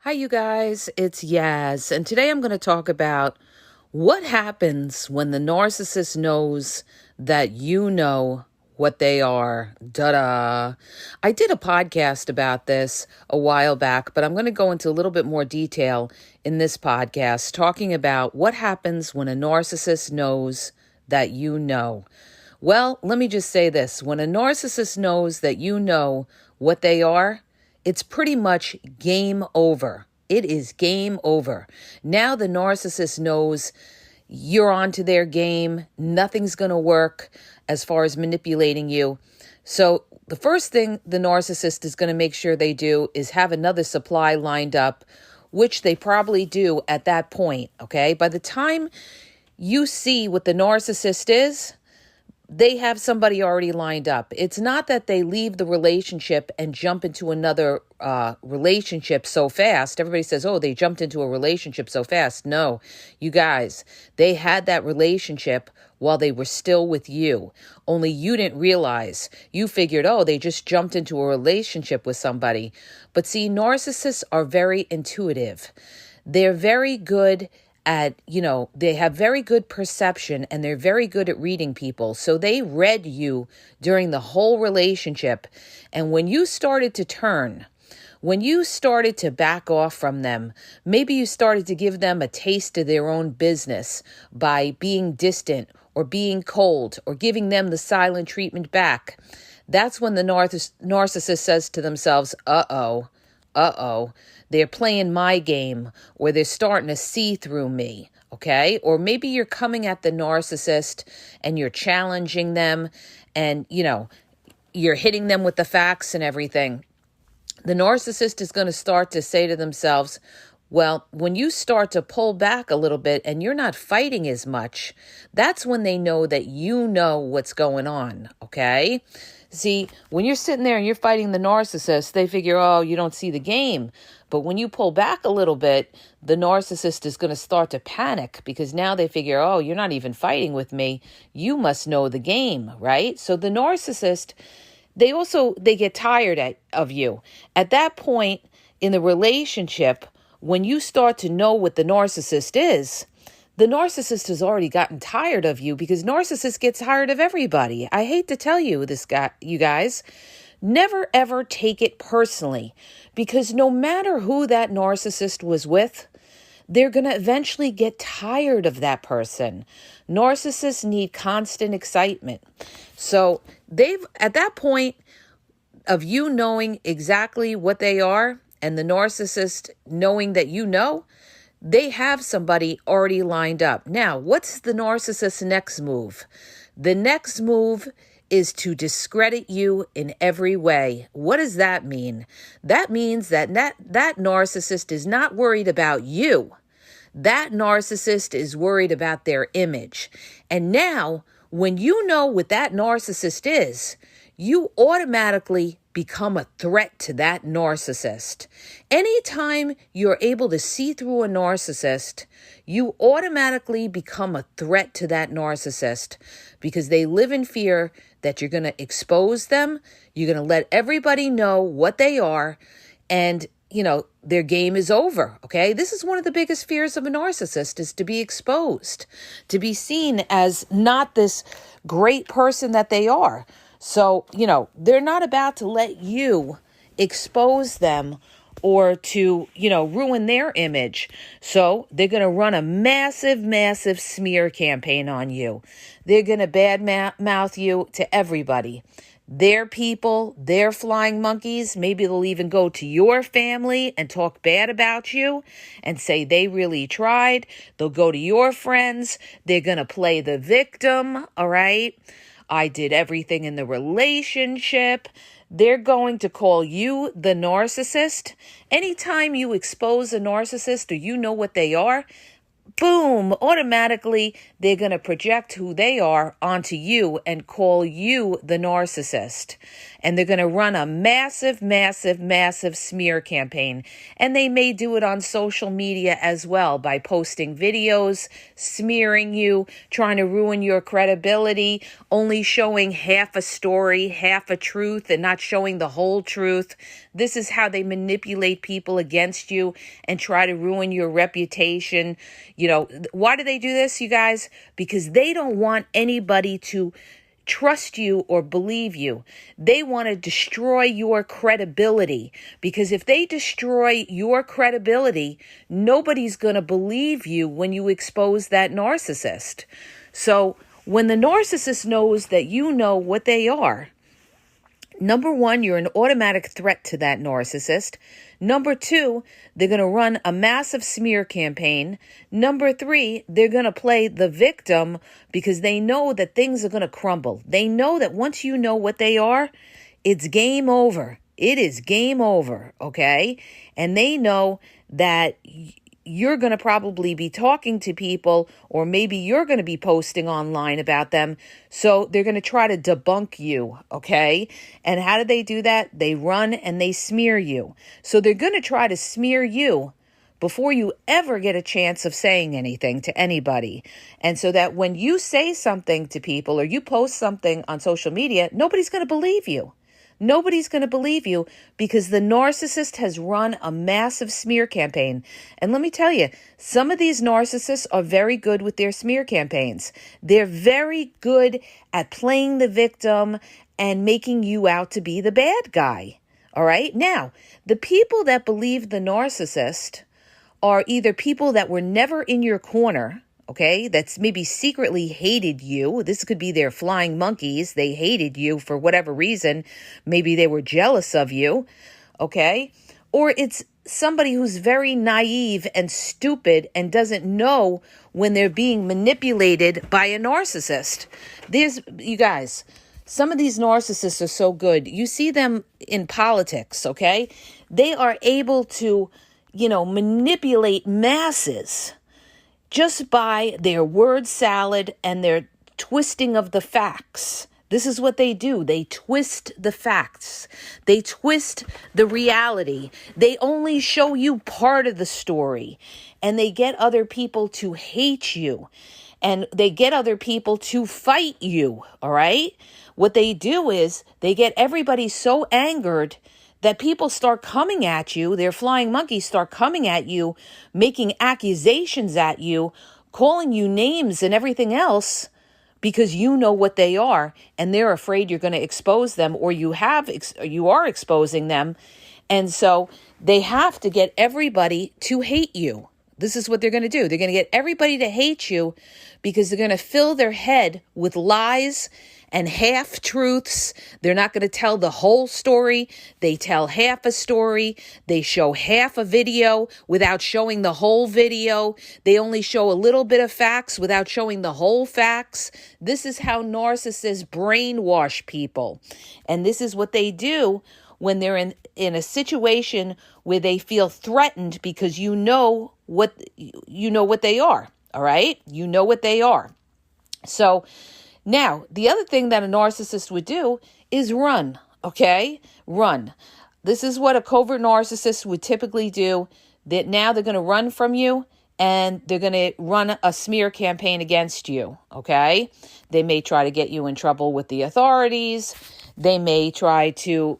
Hi, you guys. It's Yaz, and today I'm going to talk about what happens when the narcissist knows that you know what they are. Da-da. I did a podcast about this a while back, but I'm going to go into a little bit more detail in this podcast, talking about what happens when a narcissist knows that you know. Well, let me just say this. When a narcissist knows that you know what they are, it's pretty much game over. It is game over. Now the narcissist knows you're onto their game. Nothing's going to work as far as manipulating you. So the first thing the narcissist is going to make sure they do is have another supply lined up, which they probably do at that point, okay? By the time you see what the narcissist is, they have somebody already lined up. It's not that they leave the relationship and jump into another relationship so fast. Everybody says, oh, they jumped into a relationship so fast. No, you guys, they had that relationship while they were still with you. Only you didn't realize. You figured, oh, they just jumped into a relationship with somebody. But see, narcissists are very intuitive. They're very good they have very good perception and they're very good at reading people. So they read you during the whole relationship. And when you started to turn, when you started to back off from them, maybe you started to give them a taste of their own business by being distant or being cold or giving them the silent treatment back. That's when the narcissist says to themselves, uh-oh, they're playing my game, or they're starting to see through me, okay? Or maybe you're coming at the narcissist and you're challenging them and, you're hitting them with the facts and everything. The narcissist is going to start to say to themselves, well, when you start to pull back a little bit and you're not fighting as much, that's when they know that you know what's going on, okay? See, when you're sitting there and you're fighting the narcissist, they figure, oh, you don't see the game. But when you pull back a little bit, the narcissist is going to start to panic because now they figure, oh, you're not even fighting with me. You must know the game, right? So the narcissist, they get tired of you. At that point in the relationship, when you start to know what the narcissist is, the narcissist has already gotten tired of you because narcissist gets tired of everybody. I hate to tell you you guys, never ever take it personally because no matter who that narcissist was with, they're going to eventually get tired of that person. Narcissists need constant excitement. So at that point of you knowing exactly what they are and the narcissist knowing that you know, they have somebody already lined up. Now, what's the narcissist's next move? The next move is to discredit you in every way. What does that mean? That means that narcissist is not worried about you. That narcissist is worried about their image. And now, when you know what that narcissist is, you automatically become a threat to that narcissist. Anytime you're able to see through a narcissist, you automatically become a threat to that narcissist because they live in fear that you're going to expose them. You're going to let everybody know what they are and, their game is over, okay? This is one of the biggest fears of a narcissist is to be exposed, to be seen as not this great person that they are. So, they're not about to let you expose them or to, ruin their image. So they're going to run a massive smear campaign on you. They're going to badmouth you to everybody. Their people, their flying monkeys, maybe they'll even go to your family and talk bad about you and say they really tried. They'll go to your friends. They're going to play the victim, all right? I did everything in the relationship. They're going to call you the narcissist. Anytime you expose a narcissist or you know what they are, boom, automatically they're going to project who they are onto you and call you the narcissist. and they're going to run a massive, massive, massive smear campaign. And they may do it on social media as well by posting videos, smearing you, trying to ruin your credibility, only showing half a story, half a truth, and not showing the whole truth. This is how they manipulate people against you and try to ruin your reputation. Why do they do this, you guys? Because they don't want anybody to trust you or believe you. They want to destroy your credibility, because if they destroy your credibility, nobody's going to believe you when you expose that narcissist. So when the narcissist knows that you know what they are, number one, you're an automatic threat to that narcissist. Number two, they're going to run a massive smear campaign. Number three, they're going to play the victim because they know that things are going to crumble. They know that once you know what they are, it's game over. It is game over, okay? And they know that you're going to probably be talking to people, or maybe you're going to be posting online about them. So they're going to try to debunk you, okay? And how do they do that? They run and they smear you. So they're going to try to smear you before you ever get a chance of saying anything to anybody. And so that when you say something to people or you post something on social media, nobody's going to believe you. Nobody's going to believe you because the narcissist has run a massive smear campaign. And let me tell you, some of these narcissists are very good with their smear campaigns. They're very good at playing the victim and making you out to be the bad guy. All right. Now, the people that believe the narcissist are either people that were never in your corner, okay, that's maybe secretly hated you. This could be their flying monkeys. They hated you for whatever reason. Maybe they were jealous of you, okay? Or it's somebody who's very naive and stupid and doesn't know when they're being manipulated by a narcissist. You guys, some of these narcissists are so good. You see them in politics, okay? They are able to, manipulate masses just by their word salad and their twisting of the facts. This is what they do. They twist the facts. They twist the reality. They only show you part of the story, and they get other people to hate you, and they get other people to fight you, all right? What they do is they get everybody so angered that people start coming at you, their flying monkeys start coming at you, making accusations at you, calling you names and everything else, because you know what they are, and they're afraid you're going to expose them, or you are exposing them. And so they have to get everybody to hate you. This is what they're going to do. They're going to get everybody to hate you because they're going to fill their head with lies and half-truths. They're not going to tell the whole story. They tell half a story. They show half a video without showing the whole video. They only show a little bit of facts without showing the whole facts. This is how narcissists brainwash people. And this is what they do when they're in a situation where they feel threatened because you know what they are, all right? You know what they are. So now, the other thing that a narcissist would do is run, okay? Run. This is what a covert narcissist would typically do. That now they're going to run from you, and they're going to run a smear campaign against you, okay? They may try to get you in trouble with the authorities. They may try to,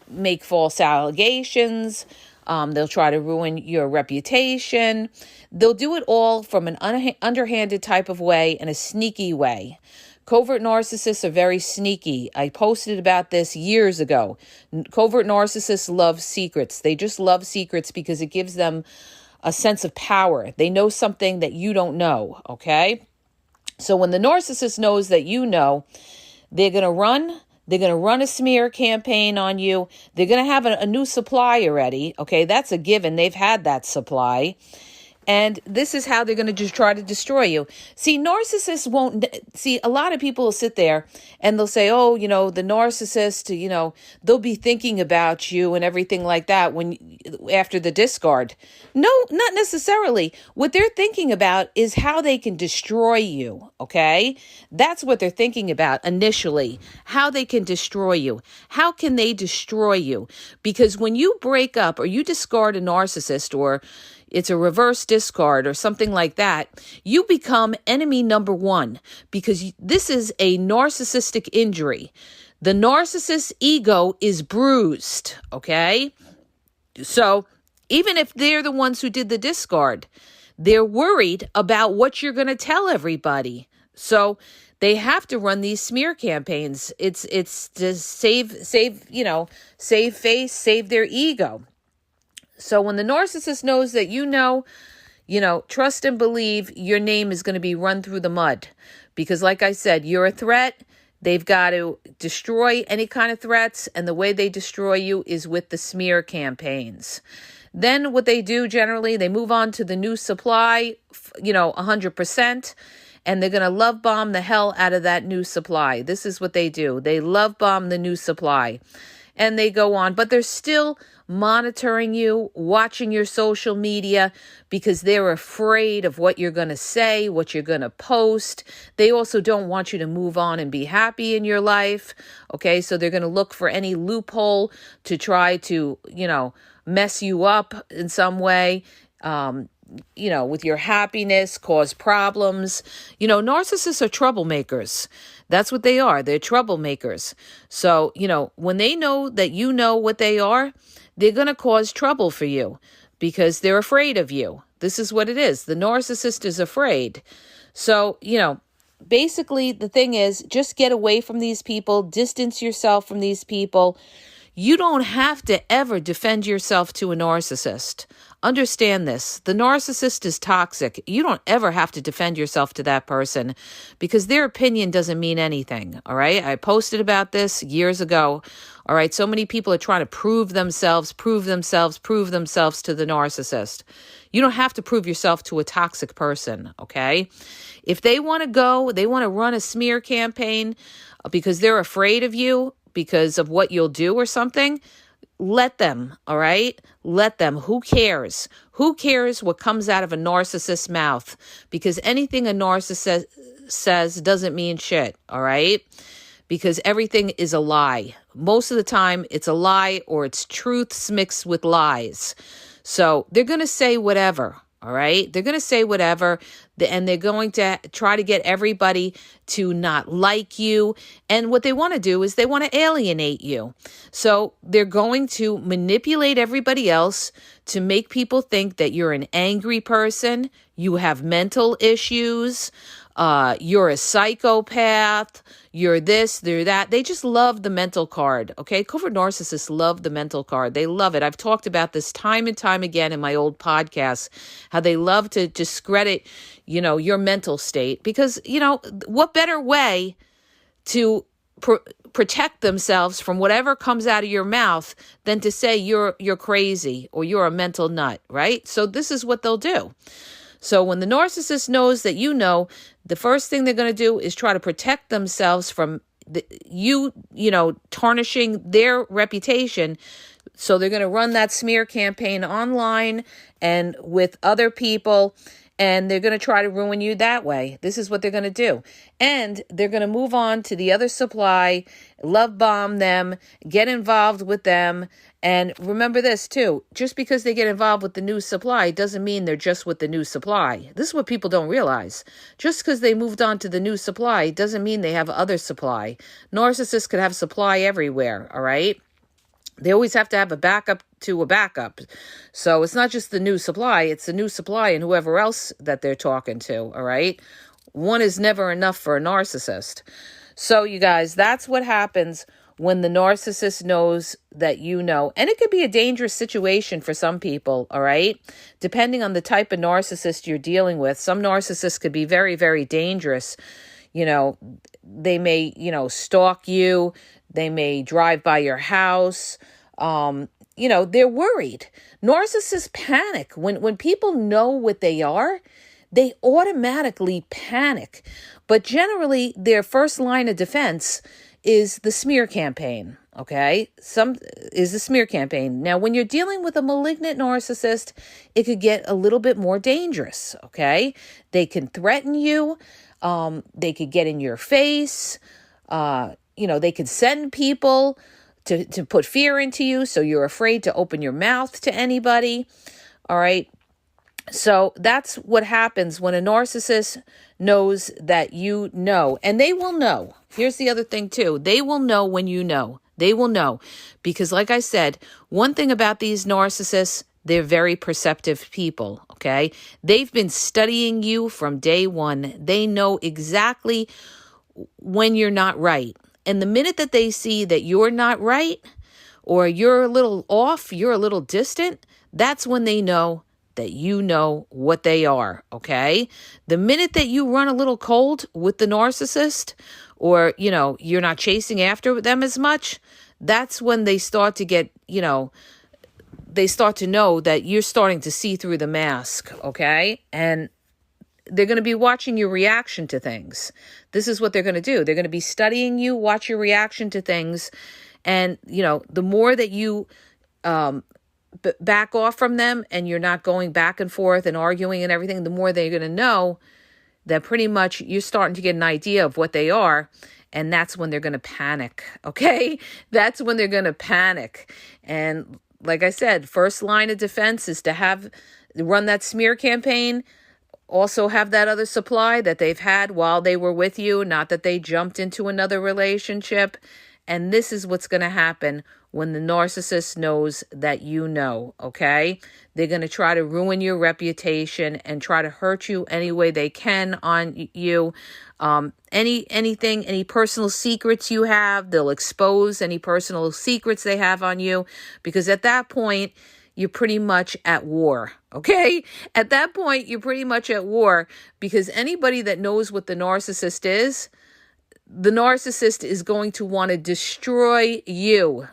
make false allegations. They'll try to ruin your reputation. They'll do it all from an underhanded type of way and a sneaky way. Covert narcissists are very sneaky. I posted about this years ago. Covert narcissists love secrets. They just love secrets because it gives them a sense of power. They know something that you don't know, okay? So when the narcissist knows that you know, they're going to run. They're going to run a smear campaign on you. They're going to have a new supply already, okay? That's a given. They've had that supply. And this is how they're going to just try to destroy you. See, narcissists won't see. A lot of people will sit there and they'll say, oh, the narcissist, they'll be thinking about you and everything like that after the discard. No, not necessarily. What they're thinking about is how they can destroy you. Okay. That's what they're thinking about initially, how they can destroy you. How can they destroy you? Because when you break up or you discard a narcissist, or it's a reverse discard or something like that, you become enemy number one, because this is a narcissistic injury. The narcissist's ego is bruised, okay? So even if they're the ones who did the discard, they're worried about what you're going to tell everybody. So they have to run these smear campaigns. It's to save face, save their ego. So when the narcissist knows that trust and believe, your name is going to be run through the mud. Because like I said, you're a threat. They've got to destroy any kind of threats. And the way they destroy you is with the smear campaigns. Then what they do generally, they move on to the new supply, 100%. And they're going to love bomb the hell out of that new supply. This is what they do. They love bomb the new supply. And they go on, but they're still monitoring you, watching your social media, because they're afraid of what you're going to say, what you're going to post. They also don't want you to move on and be happy in your life. Okay, so they're going to look for any loophole to try to, mess you up in some way. With your happiness, cause problems. Narcissists are troublemakers. That's what they are. They're troublemakers. So, when they know that you know what they are, they're going to cause trouble for you because they're afraid of you. This is what it is. The narcissist is afraid. So, basically the thing is, just get away from these people, distance yourself from these people. You don't have to ever defend yourself to a narcissist. Understand this. The narcissist is toxic. You don't ever have to defend yourself to that person because their opinion doesn't mean anything. All right. I posted about this years ago. All right. So many people are trying to prove themselves to the narcissist. You don't have to prove yourself to a toxic person. Okay. If they want to run a smear campaign because they're afraid of you, because of what you'll do or something, let them, all right? Let them. Who cares? Who cares what comes out of a narcissist's mouth? Because anything a narcissist says doesn't mean shit, all right? Because everything is a lie. Most of the time, it's a lie or it's truths mixed with lies. So they're going to say whatever. All right. They're going to say whatever, and they're going to try to get everybody to not like you. And what they want to do is they want to alienate you. So they're going to manipulate everybody else to make people think that you're an angry person, you have mental issues, you're a psychopath, you're this, they're that. They just love the mental card, okay? Covert narcissists love the mental card. They love it. I've talked about this time and time again in my old podcasts, how they love to discredit, your mental state. Because, what better way to protect themselves from whatever comes out of your mouth than to say you're crazy or you're a mental nut, right? So this is what they'll do. So when the narcissist knows that the first thing they're going to do is try to protect themselves from tarnishing their reputation. So they're going to run that smear campaign online and with other people, and they're going to try to ruin you that way. This is what they're going to do. And they're going to move on to the other supply, love bomb them, get involved with them. And remember this too, just because they get involved with the new supply doesn't mean they're just with the new supply. This is what people don't realize. Just because they moved on to the new supply doesn't mean they have other supply. Narcissists could have supply everywhere, all right? They always have to have a backup to a backup. So it's not just the new supply, it's the new supply and whoever else that they're talking to, all right? One is never enough for a narcissist. So you guys, that's what happens when the narcissist knows that you know. And it could be a dangerous situation for some people, all right? Depending on the type of narcissist you're dealing with. Some narcissists could be very, very dangerous. They may, stalk you. They may drive by your house. they're worried. Narcissists panic. When people know what they are, they automatically panic. But generally, their first line of defense is the smear campaign. Okay, is the smear campaign. Now, when you're dealing with a malignant narcissist, it could get a little bit more dangerous. Okay, they can threaten you. They could get in your face. They could send people to put fear into you, so you're afraid to open your mouth to anybody. All right. So that's what happens when a narcissist knows that you know, and they will know. Here's the other thing too. They will know when you know. They will know because, like I said, one thing about these narcissists, they're very perceptive people, okay? They've been studying you from day one. They know exactly when you're not right. And the minute that they see that you're not right or you're a little off, you're a little distant, that's when they know that you know what they are, okay? The minute that you run a little cold with the narcissist or, you're not chasing after them as much, that's when they start to get, they start to know that you're starting to see through the mask, okay? And they're going to be watching your reaction to things. This is what they're going to do. They're going to be studying you, watch your reaction to things. And, the more that you back off from them and you're not going back and forth and arguing and everything, the more they're going to know that pretty much you're starting to get an idea of what they are. And that's when they're going to panic. Okay. That's when they're going to panic. And like I said, first line of defense is to run that smear campaign. Also have that other supply that they've had while they were with you, not that they jumped into another relationship. And this is what's going to happen when the narcissist knows that you know, okay? They're going to try to ruin your reputation and try to hurt you any way they can on you. Any personal secrets you have, they'll expose any personal secrets they have on you, because at that point, you're pretty much at war, okay? At that point, you're pretty much at war, because anybody that knows what the narcissist is going to want to destroy you,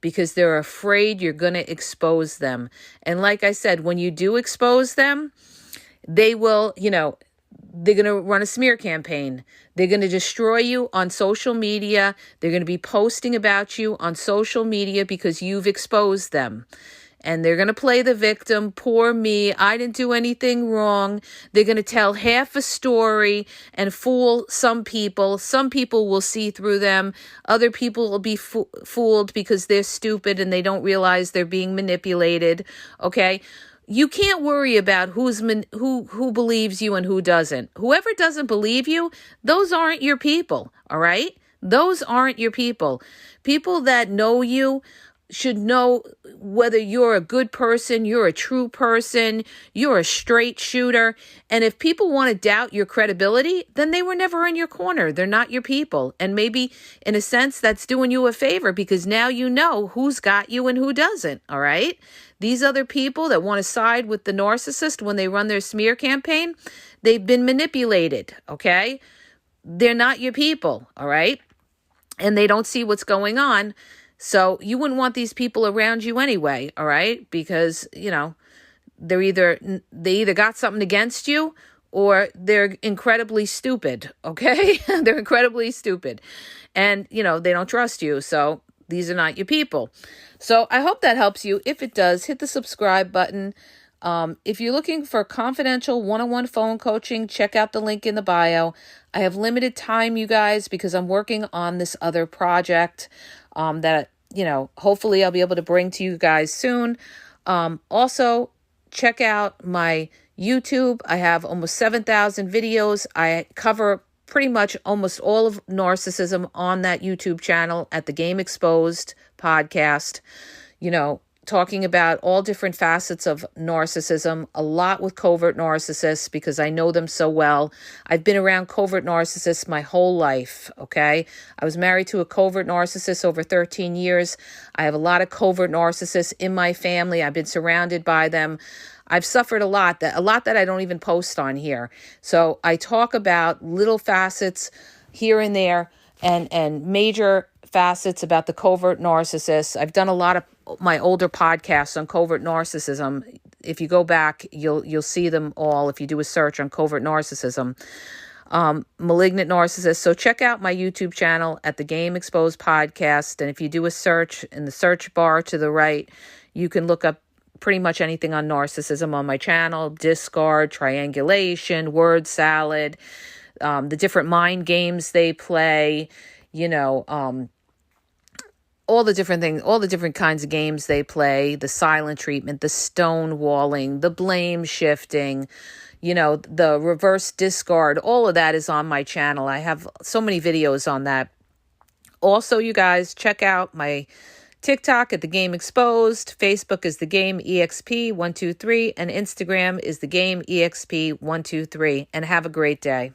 because they're afraid you're going to expose them. And like I said, when you do expose them, they will, they're going to run a smear campaign. They're going to destroy you on social media. They're going to be posting about you on social media because you've exposed them. And they're going to play the victim. Poor me. I didn't do anything wrong. They're going to tell half a story and fool some people. Some people will see through them. Other people will be fooled because they're stupid and they don't realize they're being manipulated. Okay? You can't worry about who believes you and who doesn't. Whoever doesn't believe you, those aren't your people, all right? Those aren't your people. People that know you should know whether you're a good person, you're a true person, you're a straight shooter. And if people want to doubt your credibility, then they were never in your corner. They're not your people. And maybe in a sense, that's doing you a favor, because now you know who's got you and who doesn't, all right? These other people that want to side with the narcissist when they run their smear campaign, they've been manipulated, okay? They're not your people, all right? And they don't see what's going on. So you wouldn't want these people around you anyway, all right? Because, they either got something against you or they're incredibly stupid, okay? They're incredibly stupid. And, they don't trust you. So these are not your people. So I hope that helps you. If it does, hit the subscribe button. If you're looking for confidential one-on-one phone coaching, check out the link in the bio. I have limited time, you guys, because I'm working on this other project that, hopefully I'll be able to bring to you guys soon. Also, check out my YouTube. I have almost 7,000 videos. I cover pretty much almost all of narcissism on that YouTube channel at the Game Exposed podcast, talking about all different facets of narcissism, a lot with covert narcissists because I know them so well. I've been around covert narcissists my whole life, okay? I was married to a covert narcissist over 13 years. I have a lot of covert narcissists in my family. I've been surrounded by them. I've suffered a lot that I don't even post on here. So I talk about little facets here and there and major facets about the covert narcissist. I've done a lot of my older podcasts on covert narcissism. If you go back, you'll see them all if you do a search on covert narcissism. Malignant narcissist. So check out my YouTube channel at the Game Exposed Podcast. And if you do a search in the search bar to the right, you can look up pretty much anything on narcissism on my channel: discard, triangulation, word salad, the different mind games they play, all the different things, all the different kinds of games they play, the silent treatment, the stonewalling, the blame shifting, the reverse discard. All of that is on my channel. I have so many videos on that. Also, you guys, check out my TikTok at The Game Exposed. Facebook is The Game EXP123, and Instagram is The Game EXP123. And have a great day.